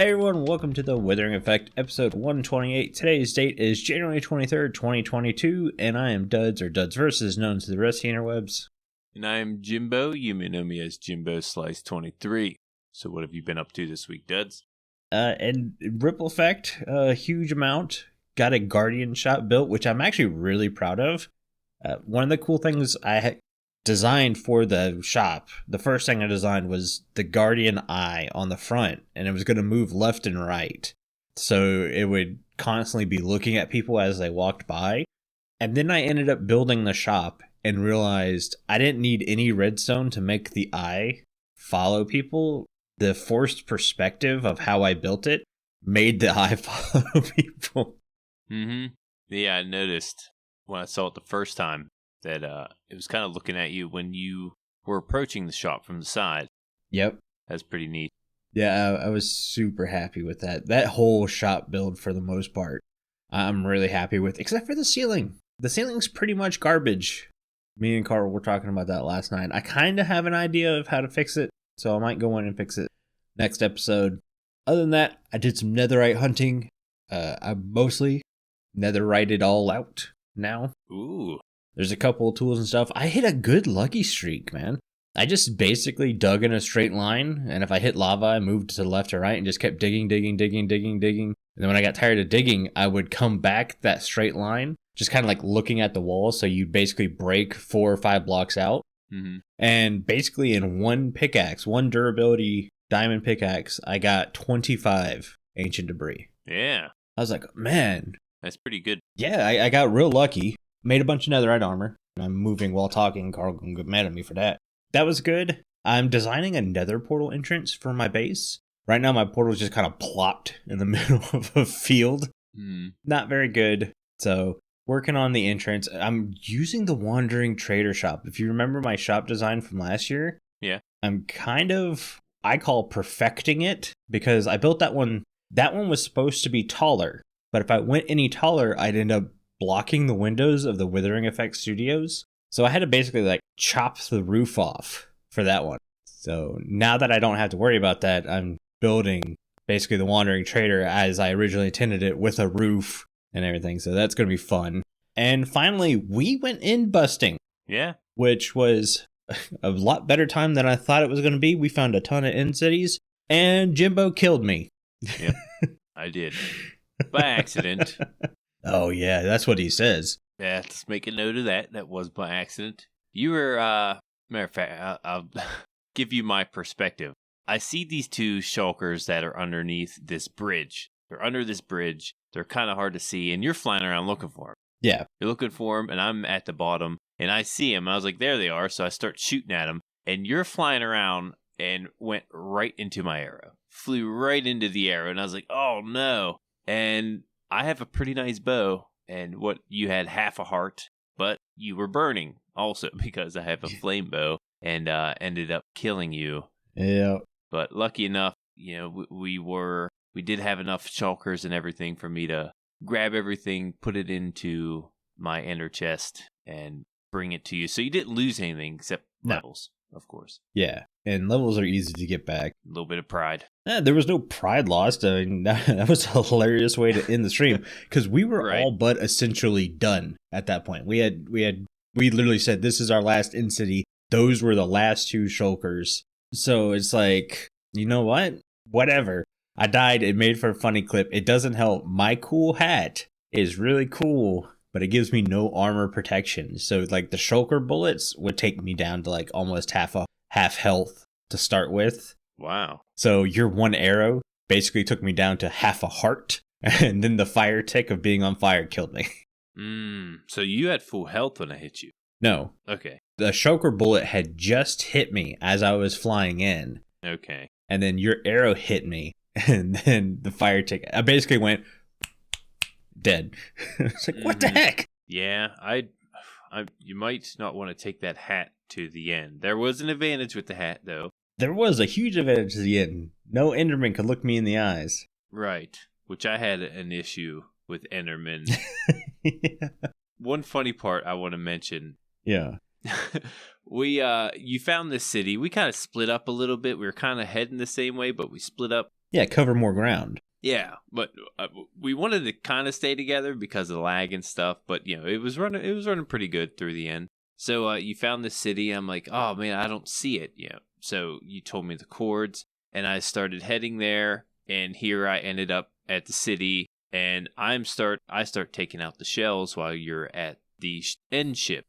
Hey everyone, welcome to the Withering Effect, episode 128. Today's date is January 23rd, 2022, and I am Duds, or Duds Versus, known to the rest of the interwebs. And I am Jimbo. You may know me as Jimbo Slice 23. So what have you been up to this week, Duds? And Ripple Effect, a huge amount. Got a Guardian shop built, which I'm actually really proud of. One of the cool things I designed for the shop, the first thing I designed was the Guardian eye on the front, and it was going to move left and right. So it would constantly be looking at people as they walked by. And then I ended up building the shop and realized I didn't need any redstone to make the eye follow people. The forced perspective of how I built it made the eye follow people. Mm-hmm. Yeah, I noticed when I saw it the first time that it was kind of looking at you when you were approaching the shop from the side. Yep. That's pretty neat. Yeah, I was super happy with that. That whole shop build, for the most part, I'm really happy with, except for the ceiling. The ceiling's pretty much garbage. Me and Carl were talking about that last night. I kind of have an idea of how to fix it, so I might go in and fix it next episode. Other than that, I did some netherite hunting. I mostly netherite all out now. Ooh. There's a couple of tools and stuff. I hit a good lucky streak, man. I just basically dug in a straight line, and if I hit lava, I moved to the left or right and just kept digging. And then when I got tired of digging, I would come back that straight line, just kind of like looking at the wall, so you basically break 4 or 5 blocks out. Mm-hmm. And basically in one pickaxe, one durability diamond pickaxe, I got 25 ancient debris. Yeah. I was like, man. That's pretty good. Yeah, I got real lucky. Made a bunch of netherite armor. I'm moving while talking. Carl can get mad at me for that. That was good. I'm designing a nether portal entrance for my base. Right now, my portal's just kind of plopped in the middle of a field. Not very good. So, working on the entrance. I'm using the Wandering Trader shop. If you remember my shop design from last year, yeah, I'm I call perfecting it, because I built that one. That one was supposed to be taller. But if I went any taller, I'd end up blocking the windows of the Withering Effect studios. So I had to basically chop the roof off for that one. So now that I don't have to worry about that, I'm building basically the Wandering Trader as I originally intended it, with a roof and everything. So that's going to be fun. And finally, we went in busting. Yeah. Which was a lot better time than I thought it was going to be. We found a ton of end cities, and Jimbo killed me. Yep, I did. By accident. Oh, yeah, that's what he says. Yeah, let's make a note of that. That was by accident. You were, matter of fact, I'll give you my perspective. I see these two shulkers that are underneath this bridge. They're under this bridge. They're kind of hard to see, and you're flying around looking for them. Yeah. You're looking for them, and I'm at the bottom, and I see them. And I was like, there they are. So I start shooting at them, and you're flying around and went right into my arrow. Flew right into the arrow, and I was like, oh, no. And I have a pretty nice bow, and what you had half a heart, but you were burning also because I have a flame bow, and ended up killing you. Yeah. But lucky enough, we did have enough shulkers and everything for me to grab everything, put it into my ender chest, and bring it to you. So you didn't lose anything except levels, of course. Yeah, and levels are easy to get back. A little bit of pride. There was no pride lost. I mean, that was a hilarious way to end the stream, because we were all but essentially done at that point. We literally said, this is our last end city. Those were the last 2 shulkers. So it's like, you know what? Whatever. I died. It made for a funny clip. It doesn't help. My cool hat is really cool, but it gives me no armor protection. So the shulker bullets would take me down to almost half health to start with. Wow. So your one arrow basically took me down to half a heart, and then the fire tick of being on fire killed me. So you had full health when I hit you? No. Okay. The shulker bullet had just hit me as I was flying in. Okay. And then your arrow hit me, and then the fire tick. I basically went dead. It's like, what the heck? Yeah, you might not want to take that hat to the end. There was an advantage with the hat, though. There was a huge advantage to the end. No Enderman could look me in the eyes. Right, which I had an issue with Enderman. Yeah. One funny part I want to mention. Yeah. You found this city. We kind of split up a little bit. We were kind of heading the same way, but we split up. Yeah, cover more ground. Yeah, but we wanted to kind of stay together because of the lag and stuff. But it was running pretty good through the end. So you found this city. I'm like, oh man, I don't see it. So you told me the chords, and I started heading there. And here I ended up at the city, and I start taking out the shells while you're at the end ship,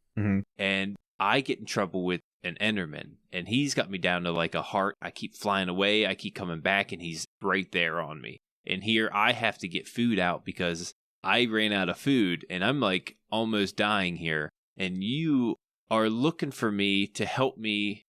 and I get in trouble with an Enderman, and he's got me down to like a heart. I keep flying away, I keep coming back, and he's right there on me. And here I have to get food out because I ran out of food, and I'm like almost dying here. And you are looking for me to help me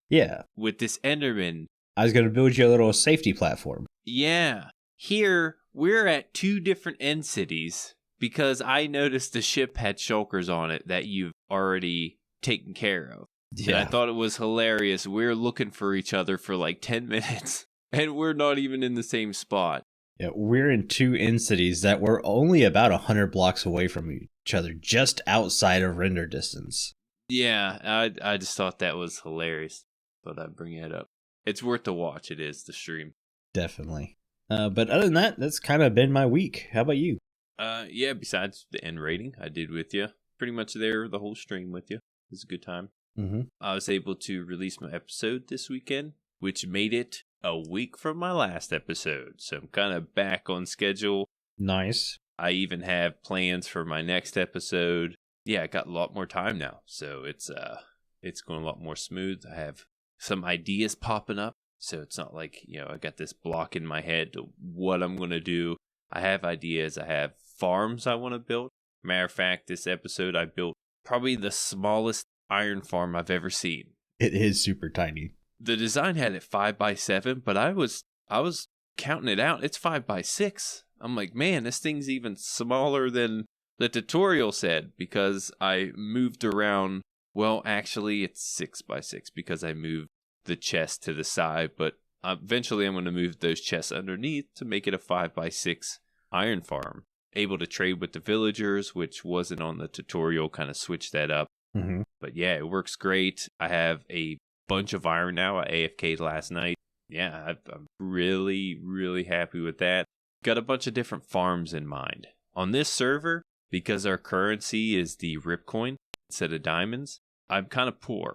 with this Enderman. I was going to build you a little safety platform. Yeah. Here, we're at 2 different end cities because I noticed the ship had shulkers on it that you've already taken care of. Yeah. And I thought it was hilarious. We're looking for each other for like 10 minutes, and we're not even in the same spot. Yeah, we're in 2 end cities that were only about 100 blocks away from each other, just outside of render distance. Yeah, I just thought that was hilarious. Thought I'd bring it up. It's worth the watch. It is, the stream. Definitely. But other than that, that's kind of been my week. How about you? Yeah, besides the end rating I did with you, pretty much there the whole stream with you. It was a good time. I was able to release my episode this weekend, which made it a week from my last episode. So I'm kind of back on schedule. Nice. I even have plans for my next episode. Yeah, I got a lot more time now. So it's going a lot more smooth. I have some ideas popping up. So it's not like, I got this block in my head to what I'm going to do. I have ideas. I have farms I want to build. Matter of fact, this episode I built probably the smallest iron farm I've ever seen. It is super tiny. The design had it 5x7, but I was counting it out. It's 5x6. I'm like, man, this thing's even smaller than the tutorial said because I moved around. Well, actually, it's 6x6 because I moved the chest to the side, but eventually I'm going to move those chests underneath to make it a 5x6 iron farm. Able to trade with the villagers, which wasn't on the tutorial, kind of switched that up. But yeah, it works great. I have a bunch of iron now. I AFK'd last night. Yeah, I'm really, really happy with that. Got a bunch of different farms in mind. On this server, because our currency is the Ripcoin instead of diamonds, I'm kind of poor.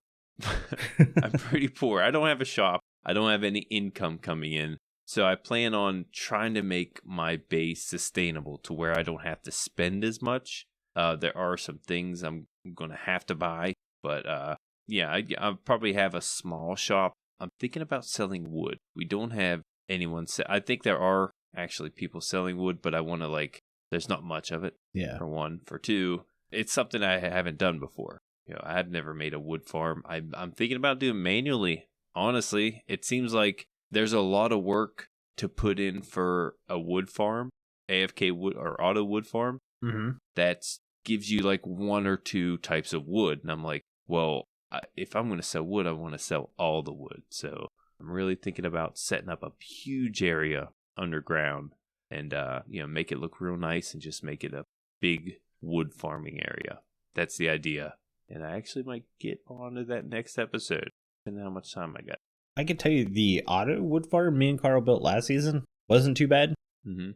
I'm pretty poor. I don't have a shop. I don't have any income coming in. So I plan on trying to make my base sustainable to where I don't have to spend as much. There are some things I'm going to have to buy. But yeah, I'll probably have a small shop. I'm thinking about selling wood. We don't have anyone. I think there are actually people selling wood, but I want to there's not much of it. Yeah. For one. For two, it's something I haven't done before. I've never made a wood farm. I'm thinking about doing manually. Honestly, it seems like there's a lot of work to put in for a wood farm, AFK wood or auto wood farm. That gives you 1 or 2 types of wood. And I'm like, well, if I'm going to sell wood, I want to sell all the wood. So I'm really thinking about setting up a huge area underground and, make it look real nice and just make it a big wood farming area. That's the idea. And I actually might get onto that next episode, depending on how much time I got. I can tell you the auto wood farm me and Carl built last season wasn't too bad. And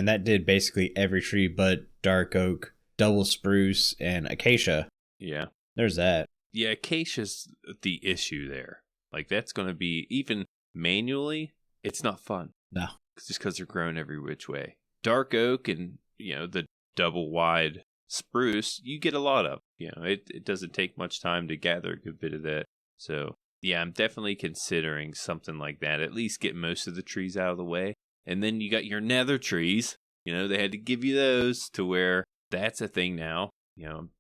that did basically every tree but dark oak, double spruce, and acacia. Yeah. There's that. Yeah, acacia's the issue there. That's going to be, even manually, it's not fun. No. Just because they're grown every which way. Dark oak and, the double wide spruce, you get a lot of. It doesn't take much time to gather a good bit of that. So, yeah, I'm definitely considering something like that. At least get most of the trees out of the way. And then you got your nether trees. They had to give you those to where that's a thing now.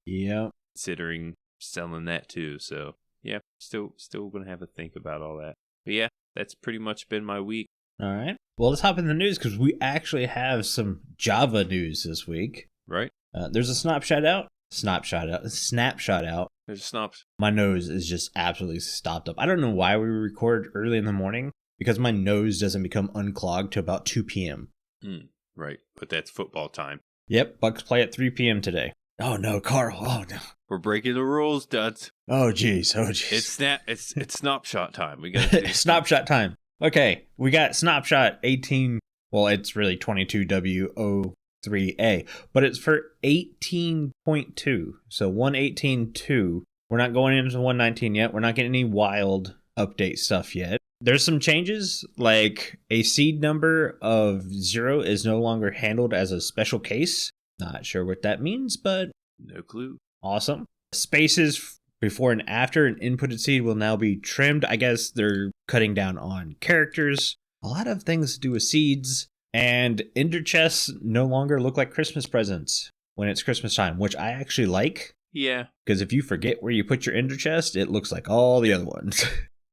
Yeah. Considering selling that too. So, yeah, still going to have to think about all that. But yeah, that's pretty much been my week. All right. Well, let's hop in the news because we actually have some Java news this week. Right. There's a snapshot out. Snapshot out. There's a snaps. My nose is just absolutely stopped up. I don't know why we record early in the morning because my nose doesn't become unclogged till about 2 p.m. Right. But that's football time. Yep. Bucks play at 3 p.m. today. Oh, no, Carl. Oh, no. We're breaking the rules, duds. Oh, jeez. It's snapshot time. We got snapshot time. Okay, we got Snapshot 18. Well, it's really 22W03A, but it's for 18.2. So 118.2. We're not going into 119 yet. We're not getting any wild update stuff yet. There's some changes, like a seed number of 0 is no longer handled as a special case. Not sure what that means, but No clue. awesome. Spaces before and after an inputted seed will now be trimmed. I guess they're cutting down on characters. A lot of things to do with seeds. And ender chests no longer look like Christmas presents when it's Christmas time, which I actually like. Yeah. Because if you forget where you put your ender chest, it looks like all the other ones.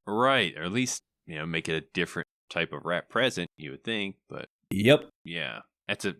Right. Or at least, make it a different type of wrap present, you would think. But Yep. yeah, that's a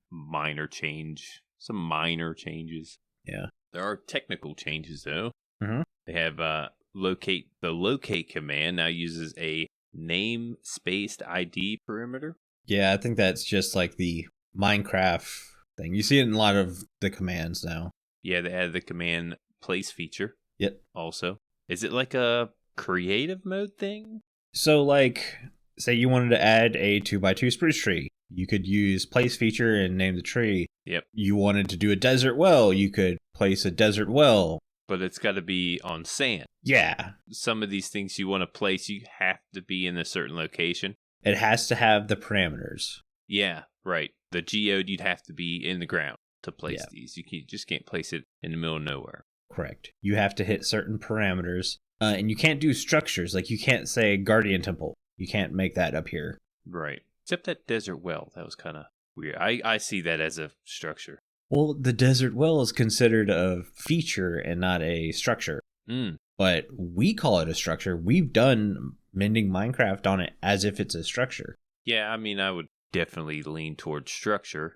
minor change. Some minor changes. Yeah. There are technical changes, though. Mm-hmm. They have locate. The locate command now uses a name-spaced ID perimeter. Yeah, I think that's just like the Minecraft thing. You see it in a lot of the commands now. Yeah, they added the command place feature. Yep. Also, is it like a creative mode thing? So, like, say you wanted to add a 2x2 spruce tree. You could use place feature and name the tree. Yep. You wanted to do a desert well. You could place a desert well. But it's got to be on sand. Yeah. Some of these things you want to place, you have to be in a certain location. It has to have the parameters. Yeah, right. The geode, you'd have to be in the ground to place these. You just can't place it in the middle of nowhere. Correct. You have to hit certain parameters. And you can't do structures. Like, you can't say Guardian Temple. You can't make that up here. Right. Except that desert well. That was kind of weird. I see that as a structure. Well, the desert well is considered a feature and not a structure. But we call it a structure. We've done Mending Minecraft on it as if it's a structure. Yeah, I would definitely lean towards structure.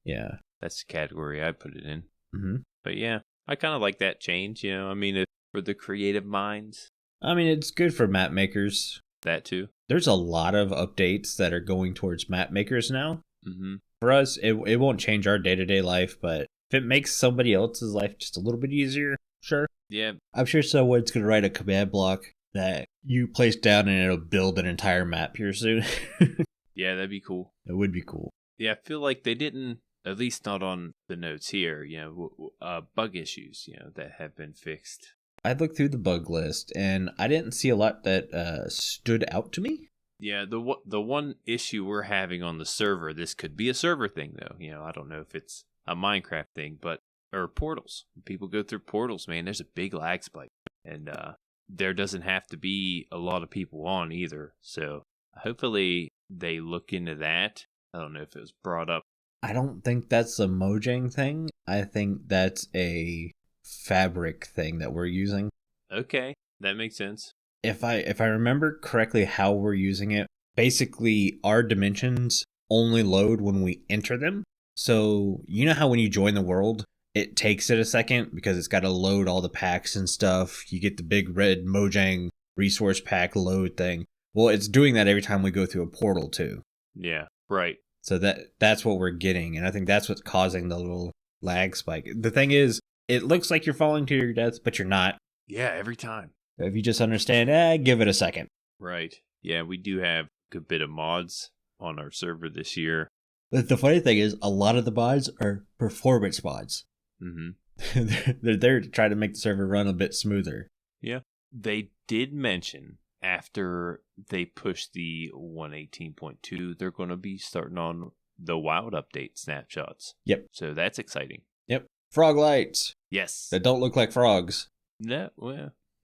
Yeah. That's the category I put it in. Mm-hmm. But yeah, I kind of like that change, for the creative minds. It's good for map makers. That too. There's a lot of updates that are going towards map makers now. Mm-hmm. For us, it won't change our day-to-day life, but if it makes somebody else's life just a little bit easier, sure. Yeah. I'm sure someone's going to write a command block that you place down and it'll build an entire map here soon. Yeah, that'd be cool. It would be cool. Yeah, I feel like they didn't, at least not on the notes here, bug issues, that have been fixed. I looked through the bug list and I didn't see a lot that stood out to me. Yeah, the one issue we're having on the server, this could be a server thing though. I don't know if it's a Minecraft thing, or portals. When people go through portals, man, there's a big lag spike. And there doesn't have to be a lot of people on either. So hopefully they look into that. I don't know if it was brought up. I don't think that's a Mojang thing. I think that's a fabric thing that we're using. Okay, that makes sense. If I remember correctly how we're using it, basically our dimensions only load when we enter them. So you know how when you join the world, it takes it a second because it's got to load all the packs and stuff. You get the big red Mojang resource pack load thing. Well, it's doing that every time we go through a portal too. Yeah, right. So that's what we're getting, and I think that's what's causing the little lag spike. The thing is, it looks like you're falling to your death, but you're not. Yeah, every time. If you just understand, give it a second. Right. Yeah, we do have a good bit of mods on our server this year. But the funny thing is, a lot of the mods are performance mods. Mm-hmm. They're there to try to make the server run a bit smoother. Yeah. They did mention after they push the 118.2, they're going to be starting on the wild update snapshots. Yep. So that's exciting. Yep. Frog lights. Yes. That don't look like frogs. No,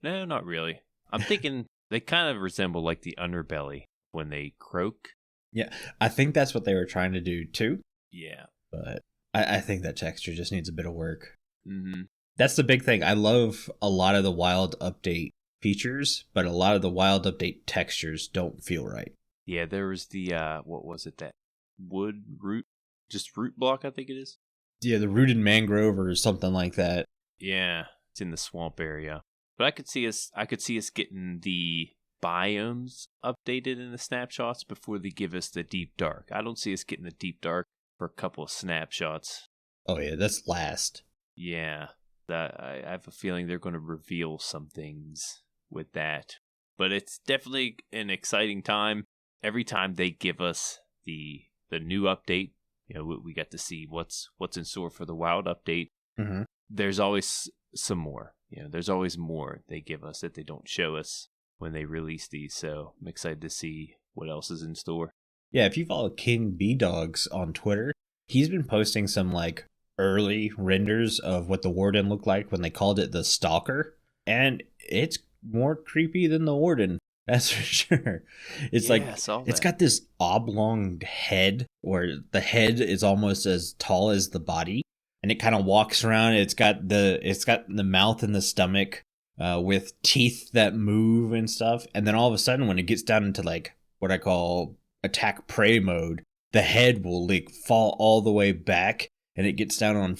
not really. I'm thinking they kind of resemble like the underbelly when they croak. Yeah, I think that's what they were trying to do too. Yeah. But I think that texture just needs a bit of work. Mm-hmm. That's the big thing. I love a lot of the wild update features, but a lot of the wild update textures don't feel right. Yeah, there was the, what was it, that wood root, just root block, I think it is. Yeah, the rooted mangrove or something like that. Yeah, it's in the swamp area. But I could see us getting the biomes updated in the snapshots before they give us the deep dark. I don't see us getting the deep dark for a couple of snapshots. Oh yeah, that's last. Yeah, I have a feeling they're going to reveal some things with that. But it's definitely an exciting time. Every time they give us the new update, we got to see what's in store for the wild update. Mm-hmm. There's always some more. There's always more they give us that they don't show us when they release these. So I'm excited to see what else is in store. Yeah, if you follow King B Dogs on Twitter, he's been posting some like early renders of what the Warden looked like when they called it the Stalker, and it's more creepy than the Warden. That's for sure. It's it's got this oblong head where the head is almost as tall as the body, and it kind of walks around. It's got the mouth and the stomach with teeth that move and stuff. And then all of a sudden, when it gets down into like what I call attack prey mode, the head will like fall all the way back, and it gets down on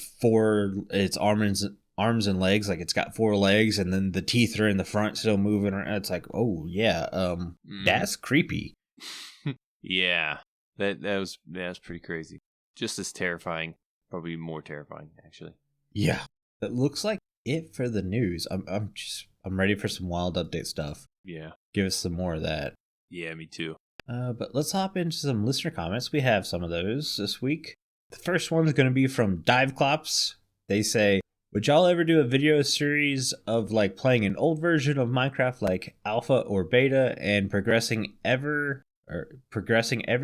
its arms and legs, like it's got 4 legs, and then the teeth are in the front still moving around. It's like, oh yeah, that's creepy. Yeah, that was pretty crazy. Just as terrifying, probably more terrifying actually. Yeah, that looks like it for the news. I'm ready for some wild update stuff. Yeah, give us some more of that. Yeah, me too. But let's hop into some listener comments. We have some of those this week. The first one's going to be from Diveclops. They say, would y'all ever do a video series of like playing an old version of Minecraft like alpha or beta and progressing every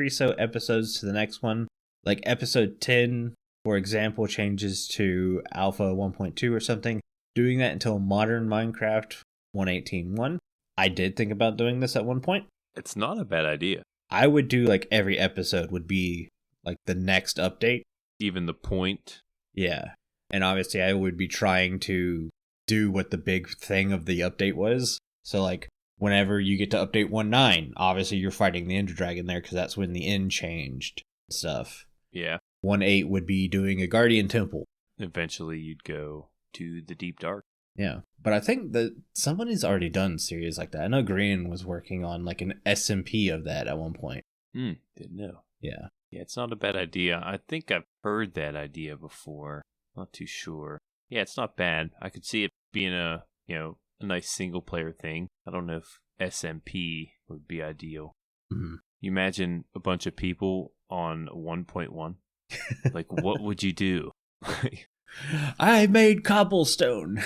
so episodes to the next one? Like episode 10, for example, changes to alpha 1.2 or something. Doing that until modern Minecraft 1.18.1. I did think about doing this at one point. It's not a bad idea. I would do like every episode would be like the next update. Even the point. Yeah. And obviously I would be trying to do what the big thing of the update was. So like whenever you get to update 1.9, obviously you're fighting the Ender Dragon there because that's when the end changed and stuff. Yeah. 1.8 would be doing a Guardian Temple. Eventually you'd go to the Deep Dark. Yeah. But I think that somebody's already done series like that. I know Green was working on like an SMP of that at one point. Didn't know. Yeah. Yeah, it's not a bad idea. I think I've heard that idea before. Not too sure. Yeah, it's not bad. I could see it being a nice single player thing. I don't know if SMP would be ideal. Mm-hmm. You imagine a bunch of people on 1.1? Like, what would you do? I made cobblestone.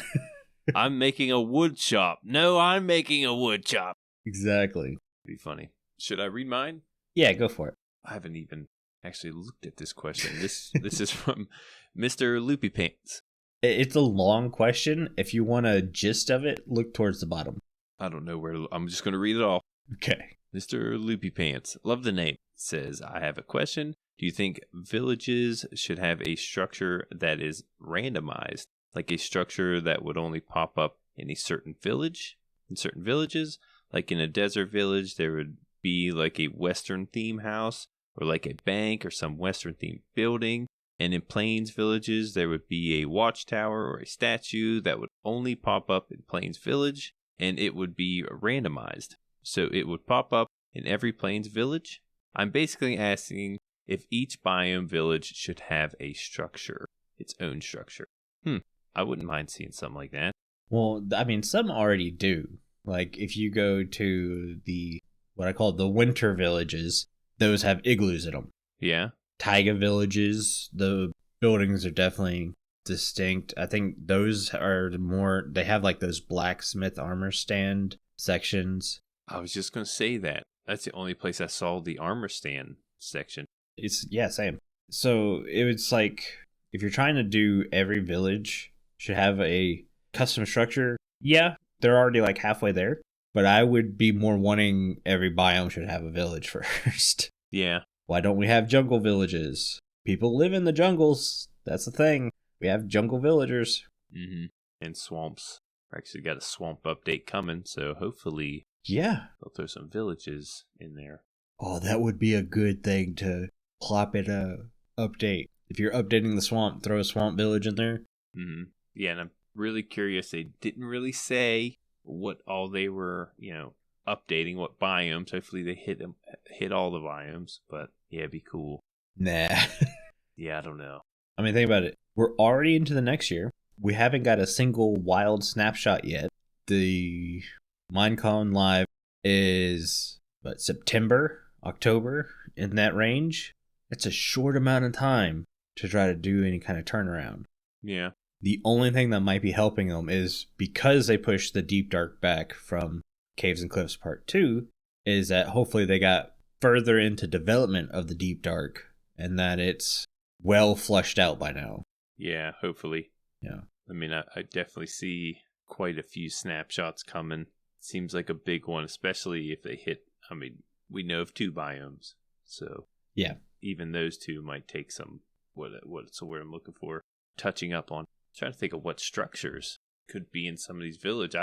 I'm making a wood shop. No, I'm making a wood shop. Exactly. Be funny. Should I read mine? Yeah, go for it. I haven't even actually looked at this question. This is from Mr LoopyPants. It's a long question. If you want a gist of it, look towards the bottom. I don't know where I'm just going to read it all. Okay. Mr LoopyPants. Love the name. Says, I have a question. Do you think villages should have a structure that is randomized? Like a structure that would only pop up in a certain village? In certain villages? Like in a desert village, there would be like a Western theme house, or like a bank or some Western themed building. And in Plains villages, there would be a watchtower or a statue that would only pop up in Plains village, and it would be randomized. So it would pop up in every Plains village. I'm basically asking if each biome village should have a structure, its own structure. I wouldn't mind seeing something like that. Well, I mean, some already do. Like, if you go to what I call the winter villages, those have igloos in them. Yeah. Taiga villages, the buildings are definitely distinct. I think those are more, they have like those blacksmith armor stand sections. I was just going to say that. That's the only place I saw the armor stand section. Same. So it's like, if you're trying to do every village should have a custom structure, yeah, they're already like halfway there. But I would be more wanting every biome should have a village first. Yeah. Why don't we have jungle villages? People live in the jungles. That's the thing. We have jungle villagers. Mm-hmm. And swamps. We actually got a swamp update coming, so hopefully they'll throw some villages in there. Oh, that would be a good thing to plop in a update. If you're updating the swamp, throw a swamp village in there. Mm-hmm. Yeah, and I'm really curious. They didn't really say what all they were, updating, what biomes. Hopefully they hit all the biomes, but yeah, it'd be cool. Nah. Yeah, I don't know. I mean, think about it. We're already into the next year. We haven't got a single wild snapshot yet. The Minecon Live is September, October, in that range. It's a short amount of time to try to do any kind of turnaround. Yeah. The only thing that might be helping them is because they pushed the Deep Dark back from Caves and Cliffs Part 2, is that hopefully they got further into development of the Deep Dark and that it's well flushed out by now. Yeah, hopefully. Yeah. I mean, I definitely see quite a few snapshots coming. Seems like a big one, especially if they hit, I mean, we know of 2 biomes. So yeah, even those 2 might take some, what's the word I'm looking for, touching up on. I'm trying to think of what structures could be in some of these villages.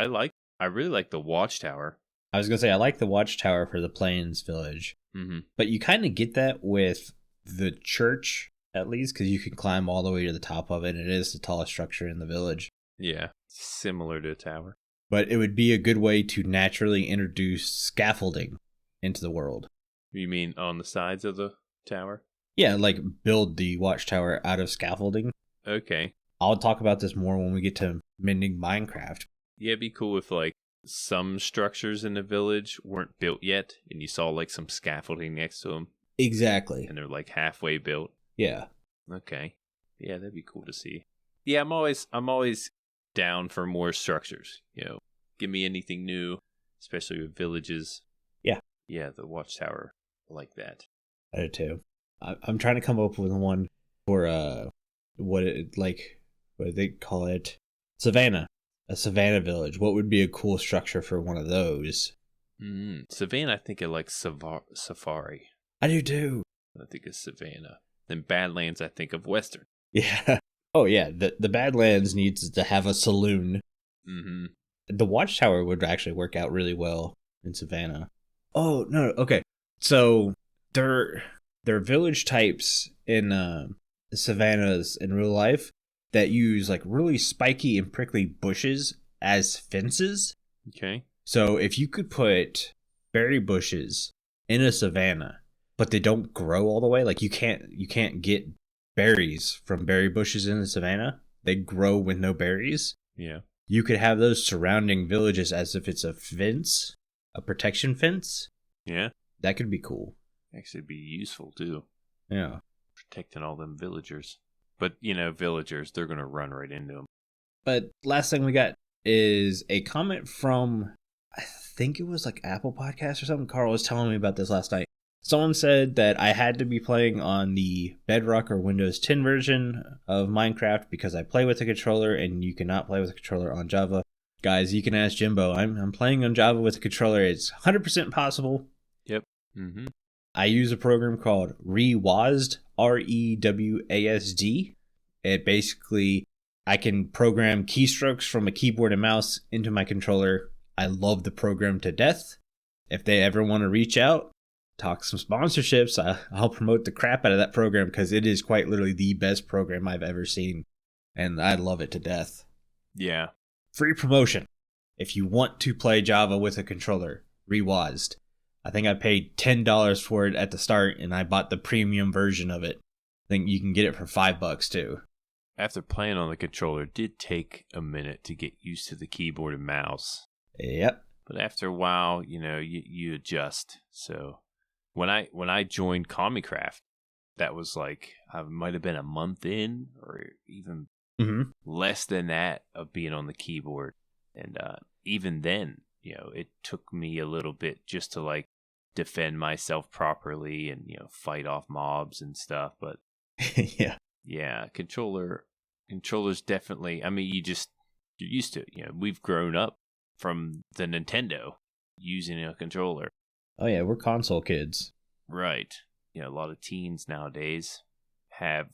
I really like the watchtower. I was going to say, I like the watchtower for the Plains Village. Mm-hmm. But you kind of get that with the church, at least, because you can climb all the way to the top of it, and it is the tallest structure in the village. Yeah, similar to a tower. But it would be a good way to naturally introduce scaffolding into the world. You mean on the sides of the tower? Yeah, like build the watchtower out of scaffolding. Okay. I'll talk about this more when we get to mending Minecraft. Yeah, it'd be cool if like some structures in the village weren't built yet and you saw like some scaffolding next to them. Exactly. And they're like halfway built. Yeah. Okay. Yeah, that'd be cool to see. Yeah, I'm always down for more structures. You know, give me anything new, especially with villages. Yeah. Yeah, the watchtower, I like that. I do too. I'm trying to come up with one for what do they call it? Savannah. A Savannah Village. What would be a cool structure for one of those? Savannah, I think of like Safari. I do too. I think of Savannah. Then Badlands, I think of Western. Yeah. Oh yeah. The Badlands needs to have a saloon. Mm-hmm. The watchtower would actually work out really well in Savannah. Oh no. Okay. So there are village types in Savannahs in real life that use like really spiky and prickly bushes as fences. Okay. So if you could put berry bushes in a savanna, but they don't grow all the way, like you can't get berries from berry bushes in the savanna. They grow with no berries. Yeah. You could have those surrounding villages as if it's a fence, a protection fence. Yeah. That could be cool. Actually be useful too. Yeah. Protecting all them villagers. But, you know, villagers, they're going to run right into them. But last thing we got is a comment from, I think it was like Apple Podcasts or something. Carl was telling me about this last night. Someone said that I had to be playing on the Bedrock or Windows 10 version of Minecraft because I play with a controller and you cannot play with a controller on Java. Guys, you can ask Jimbo. I'm playing on Java with a controller. It's 100% possible. Yep. Mm-hmm. I use a program called Rewasd, Rewasd. It basically, I can program keystrokes from a keyboard and mouse into my controller. I love the program to death. If they ever want to reach out, talk some sponsorships, I'll promote the crap out of that program because it is quite literally the best program I've ever seen. And I love it to death. Yeah. Free promotion. If you want to play Java with a controller, Rewasd. I think I paid $10 for it at the start, and I bought the premium version of it. I think you can get it for $5 too. After playing on the controller, it did take a minute to get used to the keyboard and mouse. Yep. But after a while, you know, you adjust. So when I joined Commicraft, that was like, I might have been a month in, or even less than that of being on the keyboard. And even then, you know, it took me a little bit just to like defend myself properly and, you know, fight off mobs and stuff. But yeah, controllers definitely, I mean, you're used to it. You know, we've grown up from the Nintendo using a controller. Oh yeah, we're console kids. Right. You know, a lot of teens nowadays have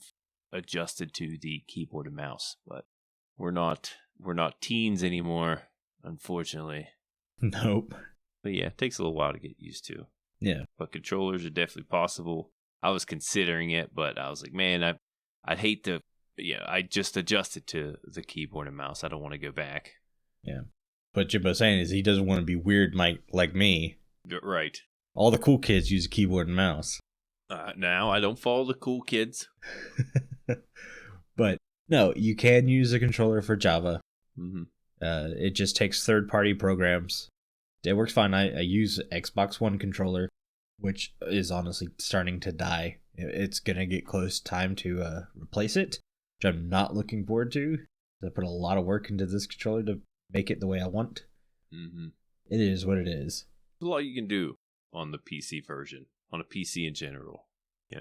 adjusted to the keyboard and mouse, but we're not teens anymore, unfortunately. Nope. But yeah, it takes a little while to get used to. Yeah. But controllers are definitely possible. I was considering it, but I was like, man, I'd hate to, I just adjusted to the keyboard and mouse. I don't want to go back. Yeah. But Jimbo's saying is he doesn't want to be weird like me. Right. All the cool kids use a keyboard and mouse. Now I don't follow the cool kids. But no, you can use a controller for Java. Mm-hmm. It just takes third-party programs It works fine. I use Xbox One controller, which is honestly starting to die. It's going to get close time to replace it, which I'm not looking forward to. I put a lot of work into this controller to make it the way I want. Mm-hmm. It is what it is. There's a lot you can do on the PC version, on a PC in general.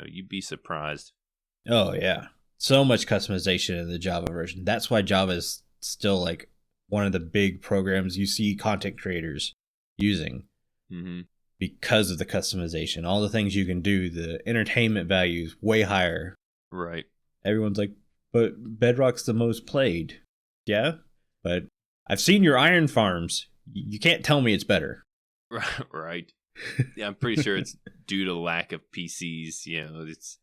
You'd be surprised. Oh, yeah. So much customization in the Java version. That's why Java is still like one of the big programs you see content creators using. Mm-hmm. Because of the customization. All the things you can do, the entertainment value is way higher. Right. Everyone's like, but Bedrock's the most played. Yeah, but I've seen your iron farms. You can't tell me it's better. Right. Yeah, I'm pretty sure it's due to lack of PCs. It's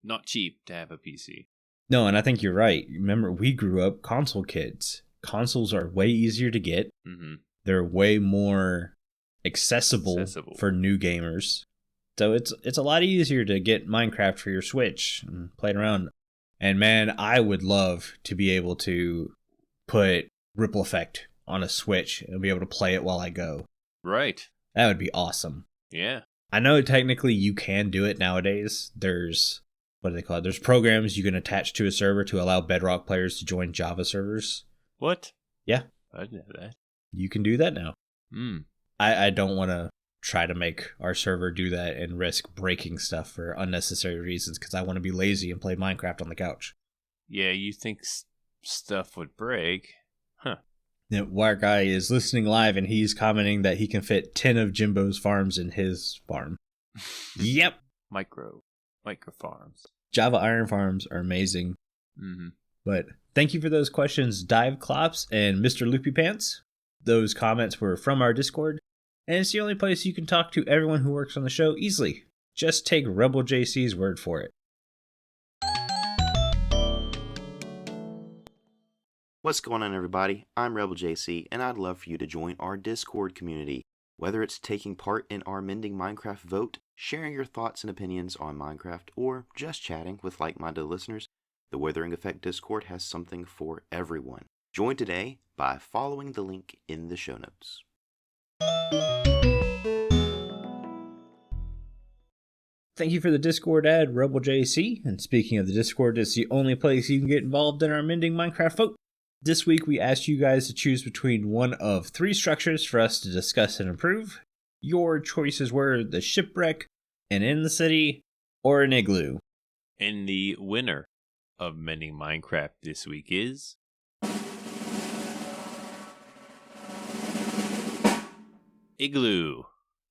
not cheap to have a PC. No, and I think you're right. Remember, we grew up console kids. Consoles are way easier to get. Mm-hmm. They're way more accessible for new gamers. So it's a lot easier to get Minecraft for your Switch and play it around. And man, I would love to be able to put Ripple Effect on a Switch and be able to play it while I go. Right. That would be awesome. Yeah. I know technically you can do it nowadays. There's, what do they call it? There's programs you can attach to a server to allow Bedrock players to join Java servers. What? Yeah. I didn't know that. You can do that now. Mm. I don't want to try to make our server do that and risk breaking stuff for unnecessary reasons because I want to be lazy and play Minecraft on the couch. Yeah, you think stuff would break. Huh. The Wire Guy is listening live and he's commenting that he can fit 10 of Jimbo's farms in his farm. Yep. Micro farms. Java iron farms are amazing. Mm-hmm. But thank you for those questions, Diveclops and Mr LoopyPants. Those comments were from our Discord. And it's the only place you can talk to everyone who works on the show easily. Just take Rebel JC's word for it. What's going on, everybody? I'm Rebel JC, and I'd love for you to join our Discord community. Whether it's taking part in our Mending Minecraft vote, sharing your thoughts and opinions on Minecraft, or just chatting with like-minded listeners, the Withering Effect Discord has something for everyone. Join today by following the link in the show notes. Thank you for the Discord ad, Rebel JC. And speaking of the Discord, it's the only place you can get involved in our Mending Minecraft vote. This week, we asked you guys to choose between one of 3 structures for us to discuss and improve. Your choices were the shipwreck, an in the city, or an igloo. And the winner of Mending Minecraft this week is Igloo.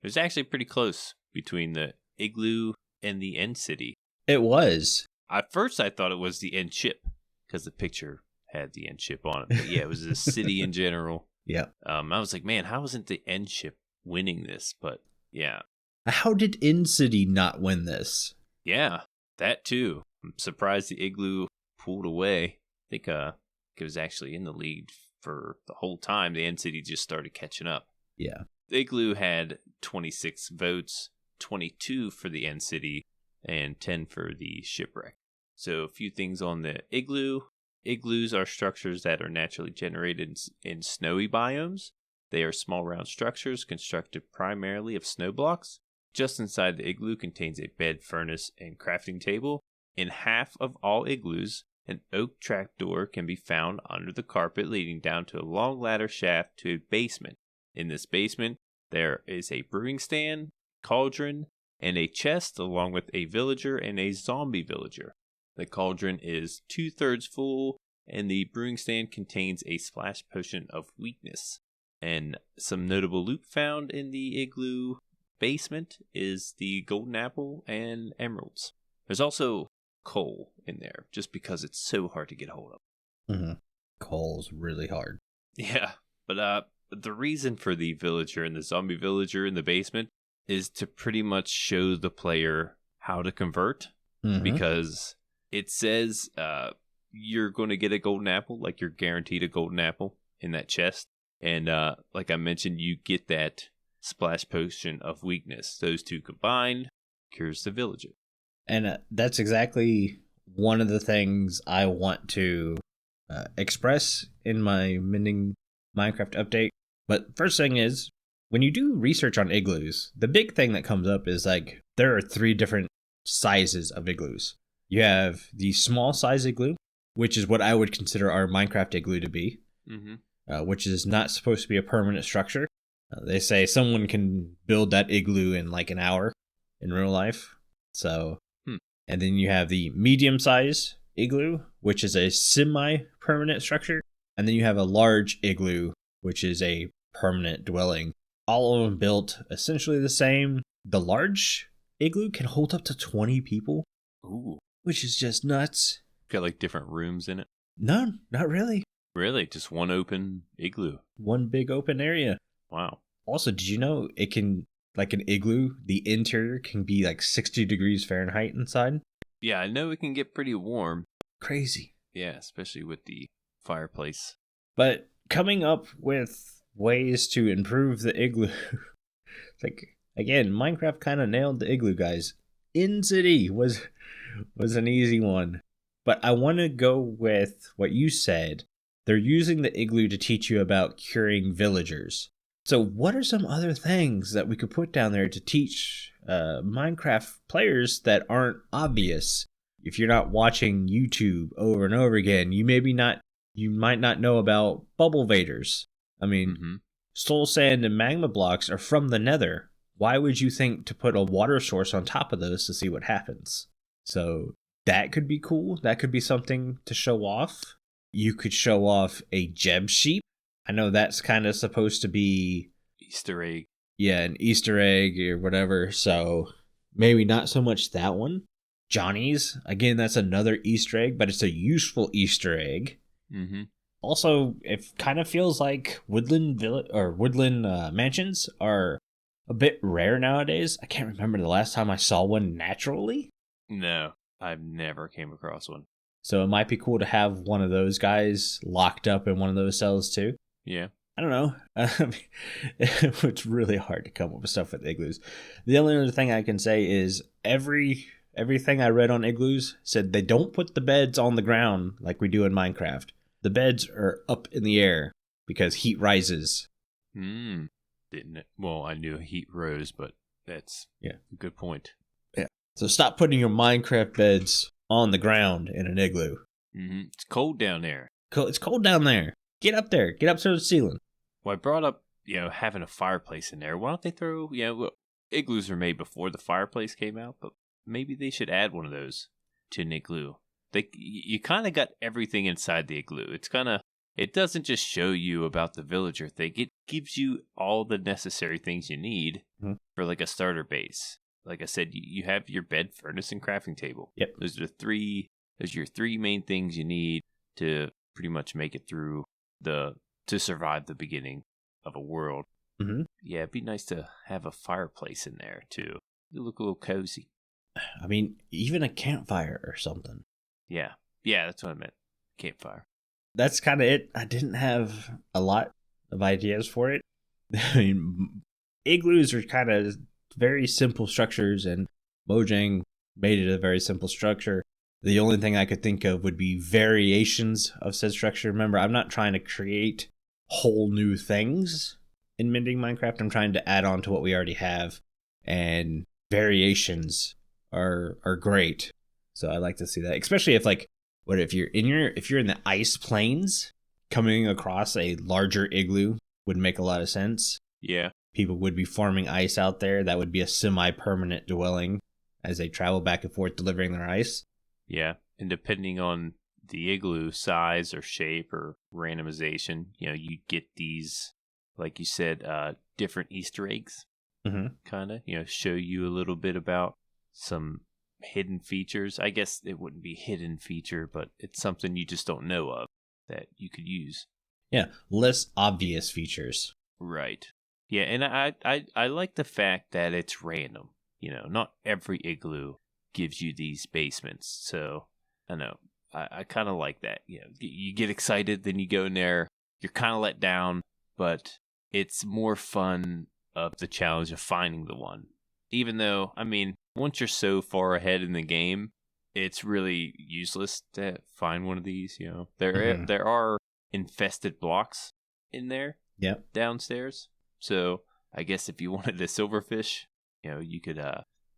It was actually pretty close between the igloo and the end city. It was. At first, I thought it was the end ship because the picture had the end ship on it. But yeah, it was the city in general. Yeah. I was like, man, how isn't the end ship winning this? But yeah. How did End City not win this? Yeah, that too. I'm surprised the igloo pulled away. I think it was actually in the lead for the whole time. The end city just started catching up. Yeah. The igloo had 26 votes, 22 for the end city, and 10 for the shipwreck. So a few things on the igloo. Igloos are structures that are naturally generated in snowy biomes. They are small round structures constructed primarily of snow blocks. Just inside the igloo contains a bed, furnace, and crafting table. In half of all igloos, an oak trapdoor can be found under the carpet leading down to a long ladder shaft to a basement. In this basement, there is a brewing stand, cauldron, and a chest along with a villager and a zombie villager. The cauldron is 2/3 full, and the brewing stand contains a splash potion of weakness. And some notable loot found in the igloo basement is the golden apple and emeralds. There's also coal in there, just because it's so hard to get hold of. Mm-hmm. Coal's really hard. Yeah, but the reason for the villager and the zombie villager in the basement is to pretty much show the player how to convert, because it says you're going to get a golden apple, like you're guaranteed a golden apple in that chest. And like I mentioned, you get that splash potion of weakness. Those two combined cures the villager. And that's exactly one of the things I want to express in my Mending Minecraft update. But first thing is, when you do research on igloos, the big thing that comes up is like there are 3 different sizes of igloos. You have the small size igloo, which is what I would consider our Minecraft igloo to be, which is not supposed to be a permanent structure. They say someone can build that igloo in like an hour in real life. So, and then you have the medium size igloo, which is a semi-permanent structure. And then you have a large igloo, which is a permanent dwelling. All of them built essentially the same. The large igloo can hold up to 20 people. Ooh. Which is just nuts. Got like different rooms in it? None, not really. Really? Just one open igloo? One big open area. Wow. Also, did you know it can, like an igloo, the interior can be like 60 degrees Fahrenheit inside? Yeah, I know it can get pretty warm. Crazy. Yeah, especially with the fireplace. But coming up with ways to improve the igloo. It's like, again, Minecraft kind of nailed the igloo, guys. In City was an easy one. But I want to go with what you said. They're using the igloo to teach you about curing villagers. So what are some other things that we could put down there to teach Minecraft players that aren't obvious? If you're not watching YouTube over and over again, you might not know about bubble vaders. I mean, soul sand and magma blocks are from the nether. Why would you think to put a water source on top of those to see what happens? So that could be cool. That could be something to show off. You could show off a gem sheep. I know that's kind of supposed to be Easter egg. Yeah, an Easter egg or whatever. So maybe not so much that one. Johnny's, again, that's another Easter egg, but it's a useful Easter egg. Also, it kind of feels like woodland mansions are a bit rare nowadays. I can't remember the last time I saw one naturally. No, I've never came across one. So it might be cool to have one of those guys locked up in one of those cells too. Yeah. I don't know. It's really hard to come up with stuff with igloos. The only other thing I can say is everything I read on igloos said they don't put the beds on the ground like we do in Minecraft. The beds are up in the air because heat rises. Didn't it? Well, I knew heat rose, but that's a good point. Yeah. So stop putting your Minecraft beds on the ground in an igloo. It's cold down there. It's cold down there. Get up there. Get up to the ceiling. Well, I brought up, having a fireplace in there. Why don't they throw, igloos were made before the fireplace came out, but maybe they should add one of those to an igloo. You kind of got everything inside the igloo. It doesn't just show you about the villager thing. It gives you all the necessary things you need for like a starter base. Like I said, you have your bed, furnace, and crafting table. Yep. Those are your 3 main things you need to pretty much make it through to survive the beginning of a world. Yeah, it'd be nice to have a fireplace in there too. You look a little cozy. I mean, even a campfire or something. Yeah, that's what I meant. Campfire. That's kind of it. I didn't have a lot of ideas for it. I mean, igloos are kind of very simple structures, and Mojang made it a very simple structure. The only thing I could think of would be variations of said structure. Remember, I'm not trying to create whole new things in Mending Minecraft. I'm trying to add on to what we already have, and variations are great. So I like to see that, especially if if you're in the ice plains, coming across a larger igloo would make a lot of sense. Yeah. People would be farming ice out there. That would be a semi-permanent dwelling as they travel back and forth delivering their ice. Yeah, and depending on the igloo size or shape or randomization, you get these, like you said, different Easter eggs. Kind of, show you a little bit about some hidden features. I guess it wouldn't be hidden feature, but it's something you just don't know of that you could use. Yeah, less obvious features. Right. Yeah, and I like the fact that it's random. Not every igloo gives you these basements. So, I know, I kind of like that. You get excited, then you go in there, you're kind of let down, but it's more fun of the challenge of finding the one. Even though, I mean, once you're so far ahead in the game, it's really useless to find one of these. There are infested blocks in there. Yep. Downstairs. So I guess if you wanted a silverfish, you could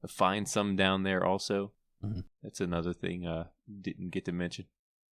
find some down there also. Mm-hmm. That's another thing didn't get to mention.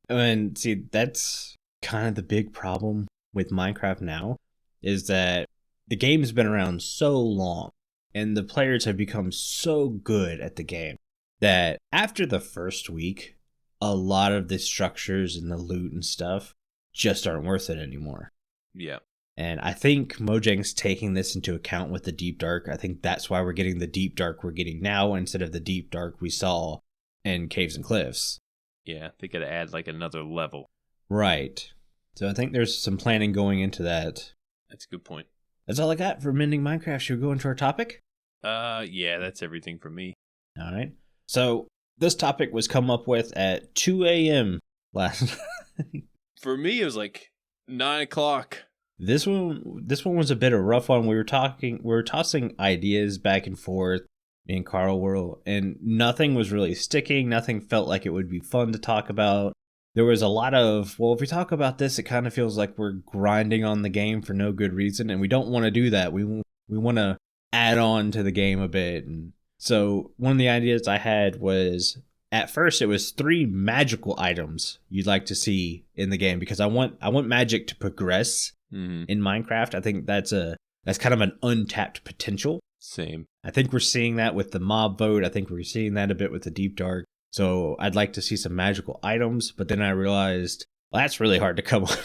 And see, that's kind of the big problem with Minecraft now, is that the game's been around so long and the players have become so good at the game that after the first week, a lot of the structures and the loot and stuff just aren't worth it anymore. Yeah. And I think Mojang's taking this into account with the Deep Dark. I think that's why we're getting the Deep Dark we're getting now instead of the Deep Dark we saw in Caves and Cliffs. Yeah, they could add like another level. Right. So I think there's some planning going into that. That's a good point. That's all I got for Mending Minecraft. Should we go into our topic? Yeah, that's everything from me. All right. So this topic was come up with at 2 a.m. last night. For me, it was like 9 o'clock. This one was a bit of a rough one. We were tossing ideas back and forth, me and Carl were, and nothing was really sticking. Nothing felt like it would be fun to talk about. There was a lot of, well, if we talk about this, it kind of feels like we're grinding on the game for no good reason, and we don't want to do that. We want to add on to the game a bit. And so one of the ideas I had was, at first it was 3 magical items you'd like to see in the game, because I want magic to progress in Minecraft. I think that's kind of an untapped potential. Same. I think we're seeing that with the mob vote. I think we're seeing that a bit with the Deep Dark. So I'd like to see some magical items, but then I realized, well, that's really hard to come up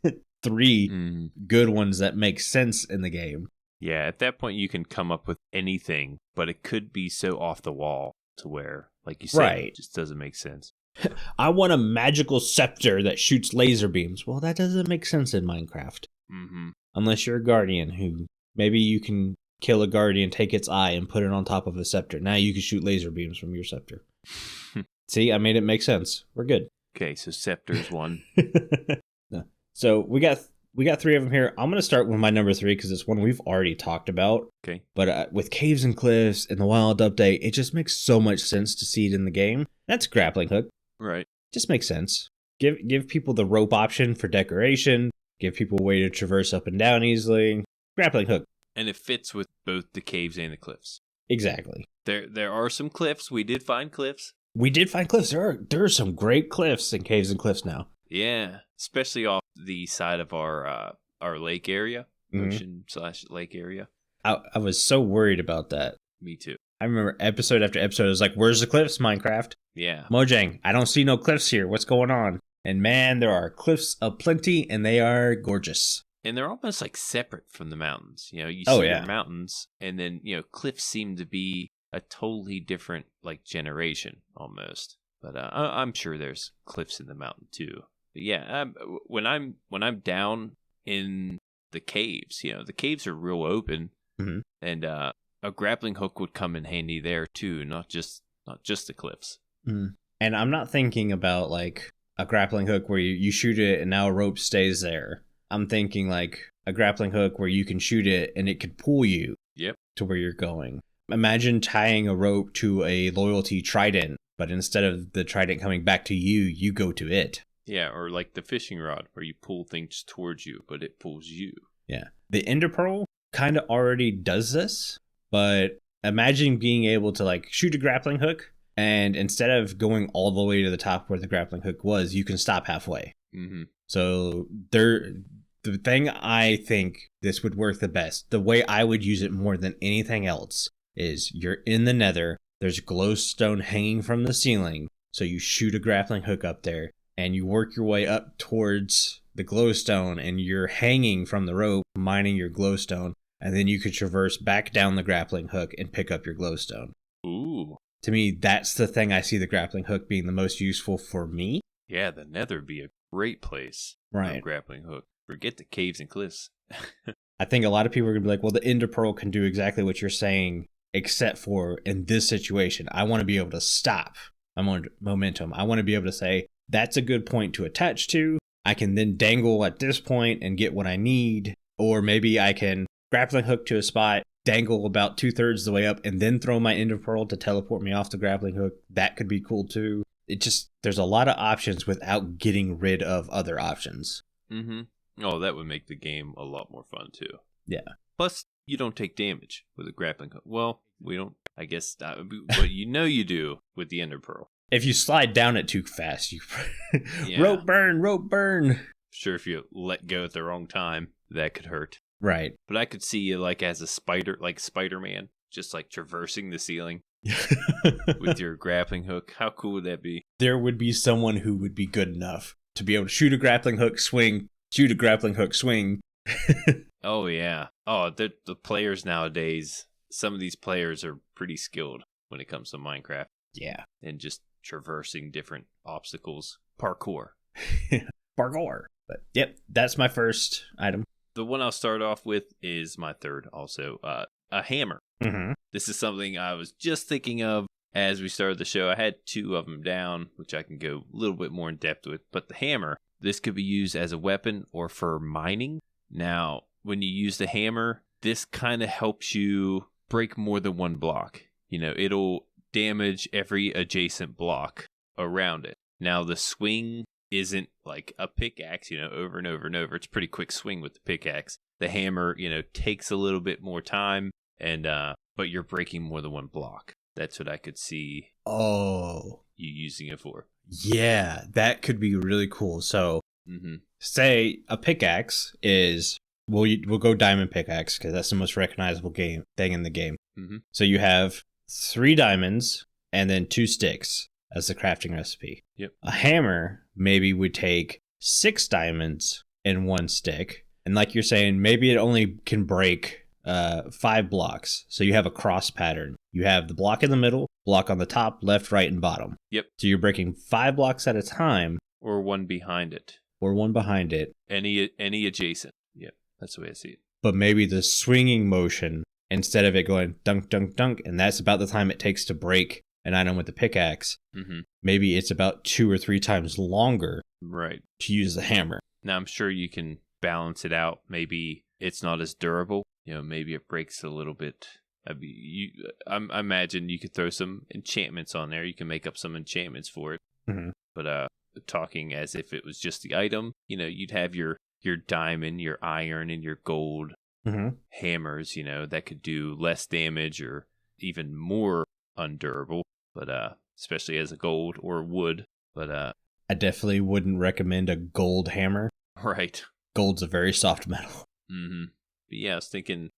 with 3 good ones that make sense in the game. Yeah, at that point you can come up with anything, but it could be so off the wall to where, like you said, it just doesn't make sense. I want a magical scepter that shoots laser beams. Well, that doesn't make sense in Minecraft. Mm-hmm. Unless you're a guardian who, maybe you can kill a guardian, take its eye, and put it on top of a scepter. Now you can shoot laser beams from your scepter. See, I made it make sense. We're good. Okay, so scepter's 1. So we got 3 of them here. I'm going to start with my number 3 because it's one we've already talked about. Okay. But with Caves and Cliffs and the Wild Update, it just makes so much sense to see it in the game. That's Grappling Hook. Right. Just makes sense. Give people the rope option for decoration. Give people a way to traverse up and down easily. Grappling Hook. And it fits with both the caves and the cliffs. Exactly. There are some cliffs. We did find cliffs. There are some great cliffs in Caves and Cliffs now. Yeah, especially off the side of our lake area, ocean/lake area. I was so worried about that. Me too. I remember episode after episode, I was like, where's the cliffs, Minecraft? Yeah. Mojang, I don't see no cliffs here. What's going on? And man, there are cliffs aplenty, and they are gorgeous. And they're almost like separate from the mountains. You see the mountains, and then, cliffs seem to be a totally different, like, generation almost. But I'm sure there's cliffs in the mountain too. But yeah, when I'm down in the caves, the caves are real open, and a grappling hook would come in handy there too, not just the cliffs. And I'm not thinking about like a grappling hook where you shoot it and now a rope stays there. I'm thinking like a grappling hook where you can shoot it and it could pull you to where you're going. Imagine tying a rope to a loyalty trident, but instead of the trident coming back to you, you go to it. Yeah, or like the fishing rod where you pull things towards you, but it pulls you. Yeah. The Ender Pearl kind of already does this, but imagine being able to like shoot a grappling hook, and instead of going all the way to the top where the grappling hook was, you can stop halfway. So the thing I think this would work the best, the way I would use it more than anything else, is you're in the nether, there's glowstone hanging from the ceiling, so you shoot a grappling hook up there, and you work your way up towards the glowstone, and you're hanging from the rope, mining your glowstone, and then you could traverse back down the grappling hook and pick up your glowstone. Ooh. To me, that's the thing I see the grappling hook being the most useful for me. Yeah, the nether would be a great place for a grappling hook. Forget the caves and cliffs. I think a lot of people are going to be like, well, the Ender Pearl can do exactly what you're saying, except for in this situation, I want to be able to stop. I'm on momentum. I want to be able to say, that's a good point to attach to. I can then dangle at this point and get what I need. Or maybe I can grappling hook to a spot, dangle about 2/3 the way up, and then throw my Ender Pearl to teleport me off the grappling hook. That could be cool too. There's a lot of options without getting rid of other options. Oh, that would make the game a lot more fun too. Yeah. Plus, you don't take damage with a grappling hook. Well, we don't, I guess, but you do with the Ender Pearl. If you slide down it too fast, you Yeah. rope burn. Sure, if you let go at the wrong time, that could hurt. Right. But I could see you like as a spider, like Spider-Man, just like traversing the ceiling with your grappling hook. How cool would that be? There would be someone who would be good enough to be able to shoot a grappling hook, swing, shoot a grappling hook, swing. Oh, yeah. Oh, the players nowadays, some of these players are pretty skilled when it comes to Minecraft. Yeah. And just traversing different obstacles. Parkour. Parkour. But yep, that's my first item. The one I'll start off with is my third also, a hammer. Mm-hmm. This is something I was just thinking of as we started the show. I had 2 of them down, which I can go a little bit more in depth with. But the hammer, this could be used as a weapon or for mining. Now, when you use the hammer, this kind of helps you break more than one block. You know, it'll damage every adjacent block around it. Now, the swing isn't like a pickaxe, you know, over and over and over. It's a pretty quick swing with the pickaxe. The hammer, you know, takes a little bit more time, and but you're breaking more than one block. That's what I could see you using it for. Yeah, that could be really cool. So, say a pickaxe is, we'll go diamond pickaxe because that's the most recognizable thing in the game. Mm-hmm. So you have 3 diamonds and then 2 sticks as the crafting recipe. Yep. A hammer maybe would take 6 diamonds and 1 stick. And like you're saying, maybe it only can break 5 blocks. So you have a cross pattern. You have the block in the middle, block on the top, left, right, and bottom. Yep. So you're breaking 5 blocks at a time. Or one behind it. Or one behind it. Any adjacent. Yep. That's the way I see it. But maybe the swinging motion, instead of it going dunk, dunk, dunk, and that's about the time it takes to break an item with the pickaxe, maybe it's about 2 or 3 times longer to use the hammer. Now, I'm sure you can balance it out. Maybe it's not as durable. You know, maybe it breaks a little bit. I imagine you could throw some enchantments on there. You can make up some enchantments for it. Mm-hmm. But talking as if it was just the item, you know, you'd have your diamond, your iron, and your gold hammers, you know, that could do less damage or even more undurable. But especially as a gold or wood. But I definitely wouldn't recommend a gold hammer. Right. Gold's a very soft metal. Mm-hmm. But yeah, I was thinking,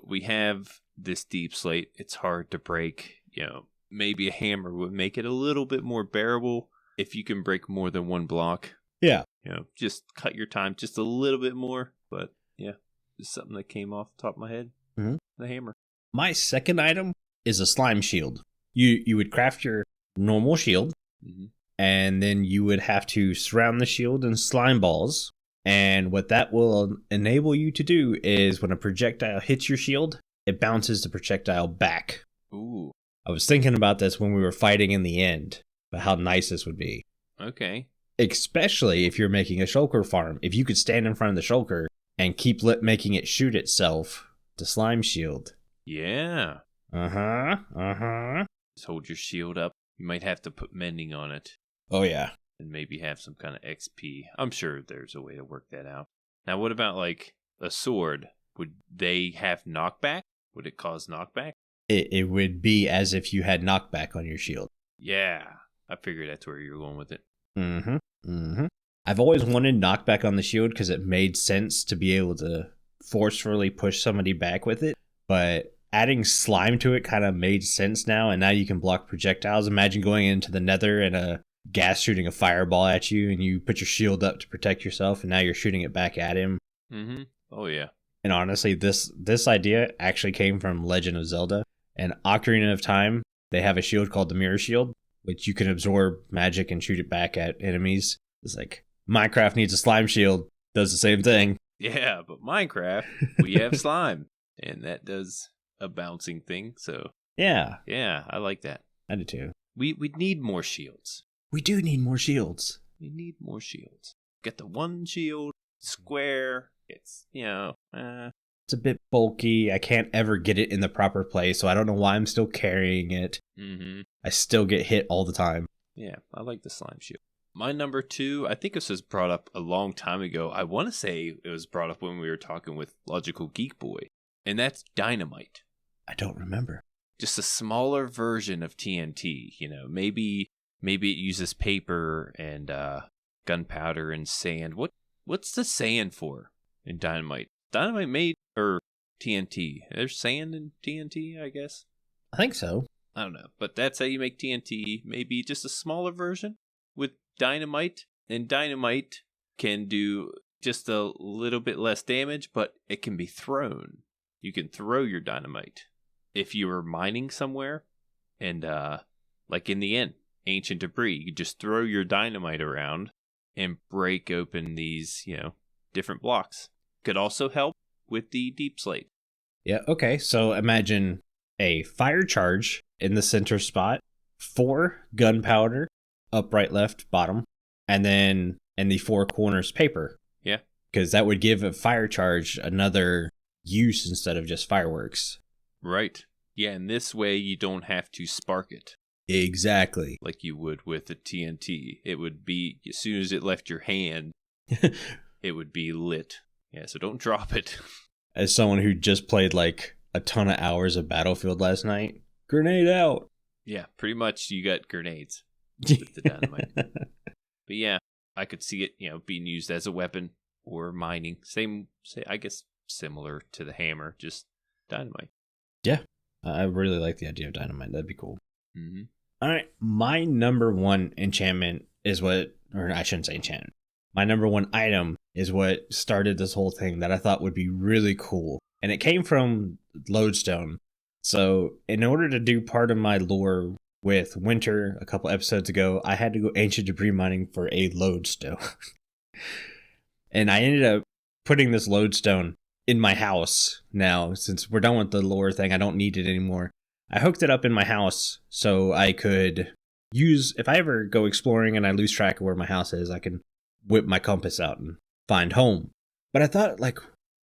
we have this deep slate. It's hard to break. You know, maybe a hammer would make it a little bit more bearable if you can break more than 1 block. Yeah. You know, just cut your time just a little bit more. But yeah, just something that came off the top of my head. Mm-hmm. The hammer. My second item is a slime shield. You would craft your normal shield, and then you would have to surround the shield in slime balls. And what that will enable you to do is when a projectile hits your shield, it bounces the projectile back. Ooh. I was thinking about this when we were fighting in the end, but how nice this would be. Okay. Especially if you're making a shulker farm. If you could stand in front of the shulker and keep making it shoot itself, the slime shield. Yeah. Just hold your shield up. You might have to put mending on it. Oh, yeah. And maybe have some kind of XP. I'm sure there's a way to work that out. Now, what about, like, a sword? Would they have knockback? Would it cause knockback? It would be as if you had knockback on your shield. Yeah. I figured that's where you're going with it. I've always wanted knockback on the shield because it made sense to be able to forcefully push somebody back with it. But adding slime to it kind of made sense now, and now you can block projectiles. Imagine going into the nether and a gas shooting a fireball at you, and you put your shield up to protect yourself, and now you're shooting it back at him. Oh, yeah. And honestly, this idea actually came from Legend of Zelda. And Ocarina of Time, they have a shield called the Mirror Shield, which you can absorb magic and shoot it back at enemies. It's like, Minecraft needs a slime shield. Does the same thing. Yeah, but Minecraft, we have slime. And that does a bouncing thing, so... Yeah. Yeah, I like that. I do too. We need more shields. We do need more shields. We need more shields. Get the one shield, square. It's, you know, It's a bit bulky. I can't ever get it in the proper place, so I don't know why I'm still carrying it. I still get hit all the time. Yeah, I like the slime shield. My number 2, I think this was brought up a long time ago. I want to say it was brought up when we were talking with Logical Geek Boy, and that's Dynamite. I don't remember. Just a smaller version of TNT, maybe it uses paper and gunpowder and sand. What's the sand for in Dynamite? Dynamite made TNT. There's sand in TNT, I guess. I think so. I don't know, but that's how you make TNT. Maybe just a smaller version with Dynamite, and Dynamite can do just a little bit less damage, but it can be thrown. You can throw your Dynamite if you were mining somewhere, and like in the end, ancient debris, you just throw your Dynamite around and break open these, different blocks. Could also help with the deep slate. Yeah, okay. So imagine a fire charge in the center spot, 4 gunpowder, up, right, left, bottom, and then in the 4 corners paper. Yeah. Because that would give a fire charge another use instead of just fireworks. Right. Yeah, and this way you don't have to spark it. Exactly. Like you would with the TNT. It would be, as soon as it left your hand, it would be lit. Yeah, so don't drop it. As someone who just played like a ton of hours of Battlefield last night, grenade out. Yeah, pretty much you got grenades with the Dynamite. But yeah, I could see it, being used as a weapon or mining. I guess similar to the hammer, just Dynamite. Yeah, I really like the idea of Dynamite. That'd be cool. Mm-hmm. All right, my number 1 enchantment is or I shouldn't say enchantment. My number 1 item is what started this whole thing that I thought would be really cool. And it came from Lodestone. So in order to do part of my lore with Winter a couple episodes ago, I had to go ancient debris mining for a lodestone. And I ended up putting this lodestone in my house now. Since we're done with the lore thing, I don't need it anymore. I hooked it up in my house so I could use, if I ever go exploring and I lose track of where my house is, I can whip my compass out and find home. But I thought,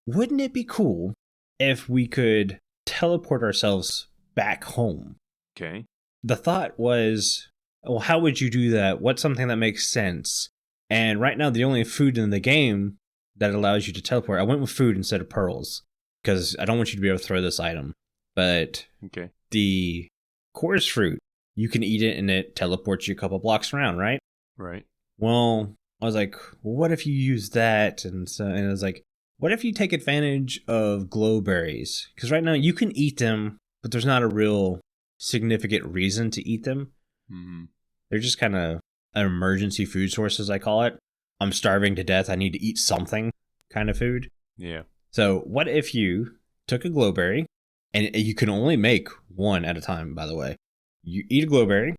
wouldn't it be cool if we could teleport ourselves back home? Okay. The thought was, well, how would you do that? What's something that makes sense? And right now, the only food in the game that allows you to teleport, I went with food instead of pearls, because I don't want you to be able to throw this item. But okay. The chorus fruit, you can eat it and it teleports you a couple blocks around, right? Right. Well, I was like, well, what if you use that? And I was like, what if you take advantage of glow berries? Because right now you can eat them, but there's not a real significant reason to eat them. Mm-hmm. They're just kind of an emergency food source, as I call it. I'm starving to death. I need to eat something kind of food. Yeah. So what if you took a glow berry, and you can only make 1 at a time, by the way. You eat a glow berry,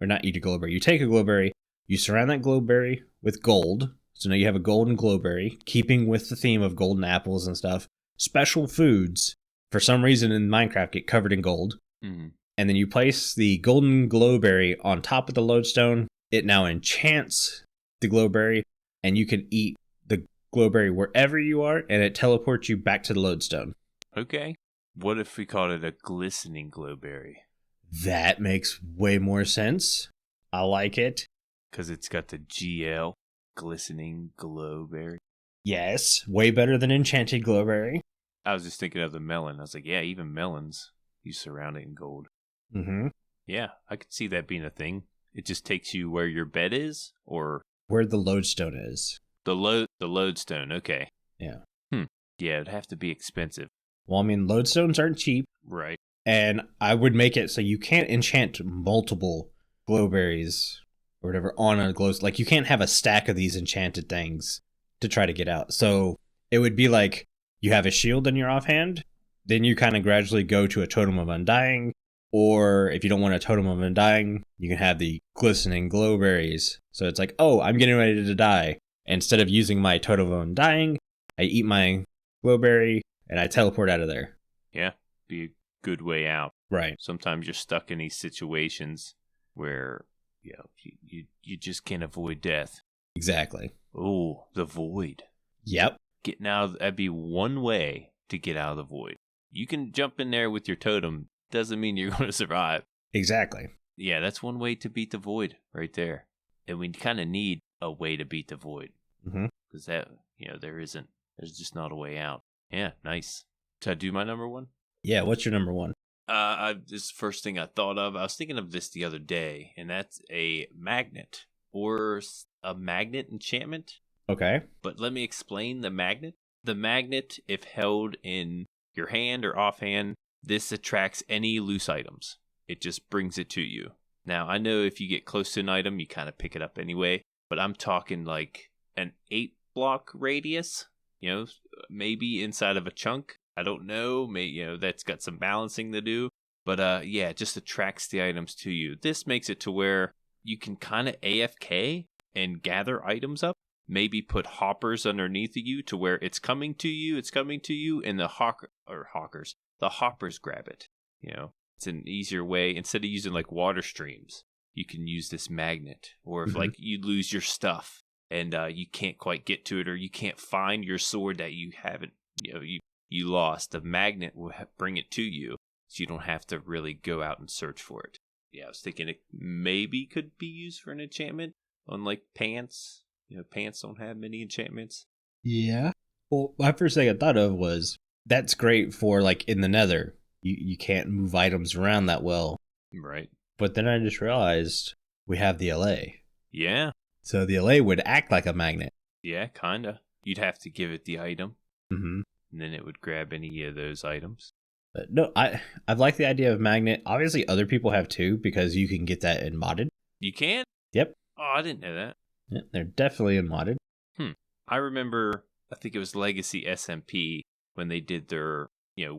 or not eat a glow berry. You take a glow berry, you surround that glow berry with gold. So now you have a golden glow berry, keeping with the theme of golden apples and stuff. Special foods, for some reason in Minecraft, get covered in gold. Mm-hmm. And then you place the golden glow berry on top of the lodestone. It now enchants the glow berry, and you can eat the glow berry wherever you are, and it teleports you back to the lodestone. Okay. What if we called it a glistening glow berry? That makes way more sense. I like it. Because it's got the GL, glistening glow berry. Yes, way better than Enchanted Glow Berry. I was just thinking of the melon. I was like, yeah, even melons, you surround it in gold. Mm-hmm. Yeah, I could see that being a thing. It just takes you where your bed is, or where the lodestone is. The lodestone, okay. Yeah. Yeah, it'd have to be expensive. Well, I mean, lodestones aren't cheap. Right. And I would make it so you can't enchant multiple glowberries or whatever on a glow. Like, you can't have a stack of these enchanted things to try to get out. So it would be like you have a shield in your offhand, then you kind of gradually go to a Totem of Undying. Or if you don't want a Totem of Undying, you can have the Glistening Glow Berries. So it's like, oh, I'm getting ready to die. Instead of using my Totem of Undying, I eat my glowberry and I teleport out of there. Yeah, be a good way out. Right. Sometimes you're stuck in these situations where you just can't avoid death. Exactly. Oh, the void. Yep. Getting out, that'd be one way to get out of the void. You can jump in there with your totem. Doesn't mean you're going to survive. Exactly. Yeah, that's one way to beat the void right there. And we kind of need a way to beat the void. Mm-hmm. Because that, there's just not a way out. Yeah, nice. Should I do my number one? Yeah, what's your number one? This is the first thing I thought of. I was thinking of this the other day, and that's a magnet or a magnet enchantment. Okay. But let me explain the magnet. The magnet, if held in your hand or offhand, this attracts any loose items. It just brings it to you. Now, I know if you get close to an item, you kind of pick it up anyway, but I'm talking like an 8-block radius, maybe inside of a chunk. I don't know. Maybe, that's got some balancing to do. But it just attracts the items to you. This makes it to where you can kind of AFK and gather items up. Maybe put hoppers underneath of you to where it's coming to you, and the hoppers grab it. It's an easier way. Instead of using like water streams, you can use this magnet. Or if like you lose your stuff and you can't quite get to it, or you can't find your sword that you haven't, you lost, the magnet will bring it to you, so you don't have to really go out and search for it. Yeah, I was thinking it maybe could be used for an enchantment on like pants. Pants don't have many enchantments. Yeah. Well, my first thing I thought of was that's great for like in the Nether. You can't move items around that well. Right. But then I just realized we have the LA. Yeah. So the LA would act like a magnet. Yeah, kinda. You'd have to give it the item. Mm-hmm. And then it would grab any of those items. But no, I've liked the idea of magnet. Obviously, other people have too, because you can get that in modded. You can? Yep. Oh, I didn't know that. Yeah, they're definitely in modded. I remember, I think it was Legacy SMP when they did their,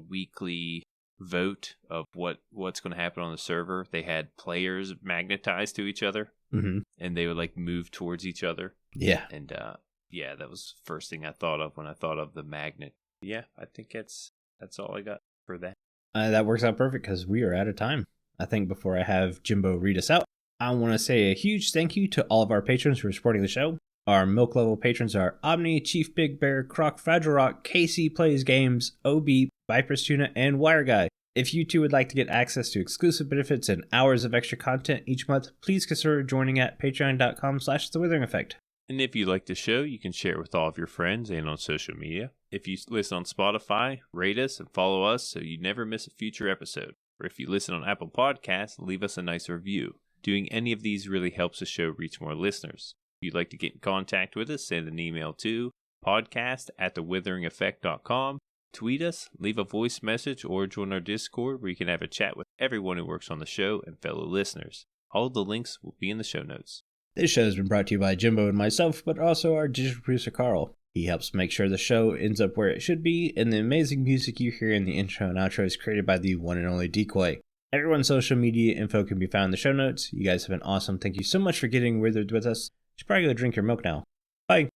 weekly vote of what's going to happen on the server. They had players magnetized to each other, and they would like move towards each other. Yeah. And that was the first thing I thought of when I thought of the magnet. Yeah, I think that's all I got for that. That works out perfect because we are out of time. I think before I have Jimbo read us out, I want to say a huge thank you to all of our patrons for supporting the show. Our milk level patrons are Omni, Chief Big Bear, Croc, Fragile Rock, Casey Plays Games, OB, Viper's Tuna, and Wire Guy. If you too would like to get access to exclusive benefits and hours of extra content each month, please consider joining at patreon.com/The Withering Effect. And if you like the show, you can share it with all of your friends and on social media. If you listen on Spotify, rate us and follow us so you never miss a future episode. Or if you listen on Apple Podcasts, leave us a nice review. Doing any of these really helps the show reach more listeners. If you'd like to get in contact with us, send an email to podcast@thewitheringeffect.com. Tweet us, leave a voice message, or join our Discord where you can have a chat with everyone who works on the show and fellow listeners. All the links will be in the show notes. This show has been brought to you by Jimbo and myself, but also our digital producer Carl. He helps make sure the show ends up where it should be, and the amazing music you hear in the intro and outro is created by the one and only Decoy. Everyone's social media info can be found in the show notes. You guys have been awesome. Thank you so much for getting withered with us. You should probably go drink your milk now. Bye.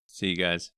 See you guys.